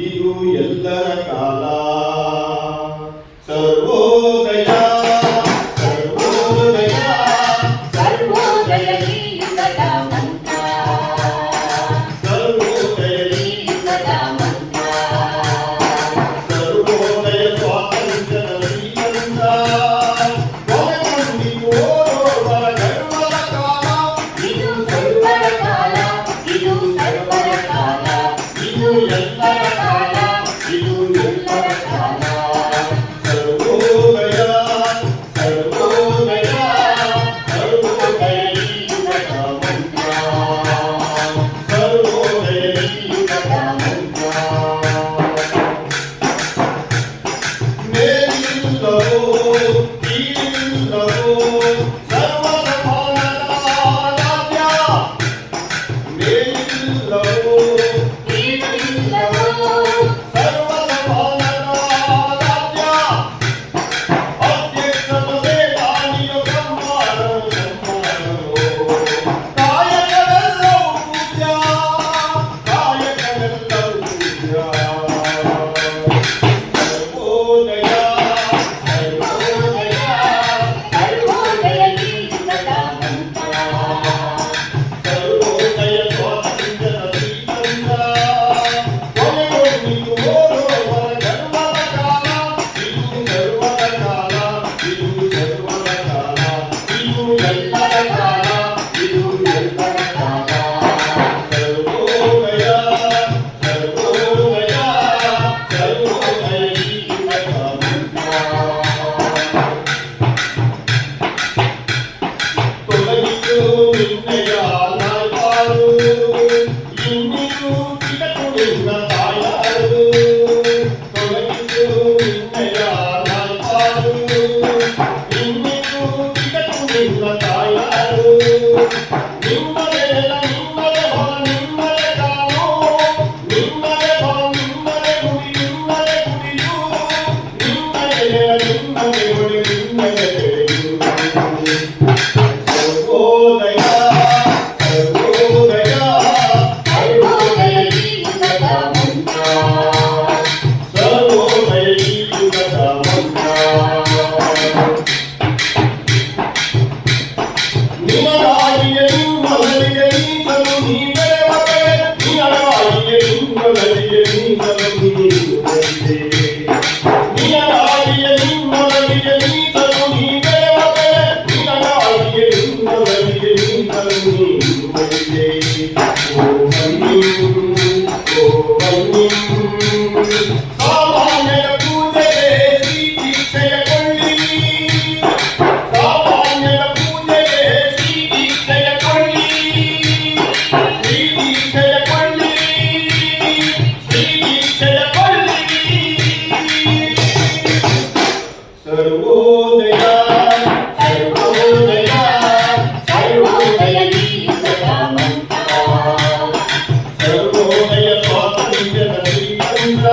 ಇದು ಎಲ್ಲರ ಕಾಲ. ಸರ್ವೋದಯ ಸರ್ವೋದಯ ಸರ್ವೋದಯ ಈ ಯುಗದ ಮಂತ್ರ, ಸರ್ವೋದಯ ಈ ಯುಗದ ಮಂತ್ರ. ಸರ್ವೋದಯ ಸ್ವಾತಂತ್ರ್ಯದ ಶ್ರೀಮಂತ ಒಳಗೊಂಡಿತು ಓರ್ವರ ಗರ್ವದ ಕಾಲ. ಇದು ಸರ್ವರ ಕಾಲ, ಇದು ಸರ್ವರ ಕಾಲ, ಇದು ಎಲ್ಲರ ಕಾಲ, ಇದು ಎಲ್ಲರ ಕಾಲ. ಸರ್ವೋದಯ ಸರ್ವೋದಯ ಸರ್ವೋದಯ ಈ ಯುಗದ ಮಂತ್ರ. ಸರ್ವೋದಯ ಈ ಯುಗದ ಮಂತ್ರ. ಮೇಲಿಲ್ಲವೋ ಕೀಳಿಲ್ಲವೋ ಸರ್ವಸಮಾನದ ರಾಜ್ಯ. ಮೇಲಿಲ್ಲವೋ ಕೀಳಿಲ್ಲವೋ ಸರ್ವಸಮಾನದ ರಾಜ್ಯ. ಅಧ್ಯಕ್ಷನ ಸೇನಾನಿಯು ಬ್ರಹ್ಮಾಂಡನು ಕಾಯಕವೆಲ್ಲವೂ ಪೂಜ್ಯ. ಕಾಯಕವೆಲ್ಲವೂ ಪೂಜ್ಯ. ಸರ್ವೋದಯ ಸರ್ವೋದಯ ಸರ್ವೋದಯ ಈ ಯುಗದ ಮಂತ್ರ, ಸರ್ವೋದಯ ಸ್ವಾತಂತ್ರ್ಯದ ಶ್ರೀಮಂತ ಒಳಗೊಂಡಿತು ಓರ್ವರ ಗರ್ವದ ಕಾಲ. ಇದು ಸರ್ವದ ಕಾಲ, ಇದು ಸರ್ವದ ಕಾಲ, ಇದು ಎಲ್ಲರ ಕಾಲ, ಇದು ಎಲ್ಲರ ಕಾಲ. ಸರ್ವೋದಯ ಸರ್ವೋದಯ ಸರ್ವೋದಯ ಈ ಯುಗದ ಮಂತ್ರ. ತೊಲಗಿತು ನಿನ್ನಯ ನಾಯ್ಪಾರು, ಇನ್ನಿಗೂ ಕಿಟಕುಳಿನ ತಾಯಾರು. ತೊಲಗಿತು ನಿನ್ನಯ ನಾಯ್ಪಾರು, ಇನ್ನಿಗೂ ಕಿಟಕುಳಿನ ತಾಯಾರು. ನಿಮ್ಮದೇ ನಿಮ್ಮದೇ ಹೊಲ ನಿಮ್ಮದೇ ಕಾಲು, ನಿಮ್ಮದೇ ಹೊಲ ನಿಮ್ಮದೇ ಗುಡಿ ನಿಮ್ಮದೇ ಗುಡಿಯು, ನಿಮ್ಮದೇ ನಿಮ್ಮದೇ ಹೊಡೆ ನಿಮ್ಮದೇ ಬೆಳೆಯು. ಸರ್ವೋದಯ ಸರ್ವೋದಯ ಸರ್ವೋದಯ ಈ ಯುಗದ ಮಂತ್ರ, ಸರ್ವೋದಯ ಈ ಯುಗದ ಮಂತ್ರ. ನಿಮಗಾಗಿಯೇ ನಿಮ್ಮೊಳಗೆ ಮೀಸಲು ನೀ ಬೆಳೆವಗೆ, ನಿನಗಾಗಿಯೇ ನಿಮ್ಮೊಳಗೆ ಮೀಸಲು ನೀ ಬೆಳೆದೆ. ನಿನಗಾಗಿಯೇ ನಿಮ್ಮೊಳಗೆ ಮೀಸಲು ನೀ ಬೆಳೆವಗೆ, ನಿನಗಾಗಿಯೇ ನಿಮ್ಮೊಳಗೆ ಮೀಸಲು ನೀ ಬೆಳೆದೆ. ಓ ಬನ್ನಿ ಓ ಬನ್ನಿ ಸಾಮಾನ್ಯರ ಪೂಜೆಗೆ ಶ್ರೀ ದೀಕ್ಷೆಯ ಕೊಳ್ಳಿರಿ. ಸಾಮಾನ್ಯರ ಪೂಜೆಗೆ ಶ್ರೀ ದೀಕ್ಷೆಯ ಕೊಳ್ಳಿರಿ. ಶ್ರೀ ದೀಕ್ಷೆಯ ಕೊಳ್ಳಿರಿ. ಶ್ರೀ ದೀಕ್ಷೆಯ ಕೊಳ್ಳಿರಿ. ಸರ್ವೋದಯ ಸರ್ವೋದಯ ಸರ್ವೋದಯ ಈ ಯುಗದ ಮಂತ್ರ, ಸರ್ವೋದಯ ಸ್ವಾತಂತ್ರ್ಯದ ಶ್ರೀಮಂತ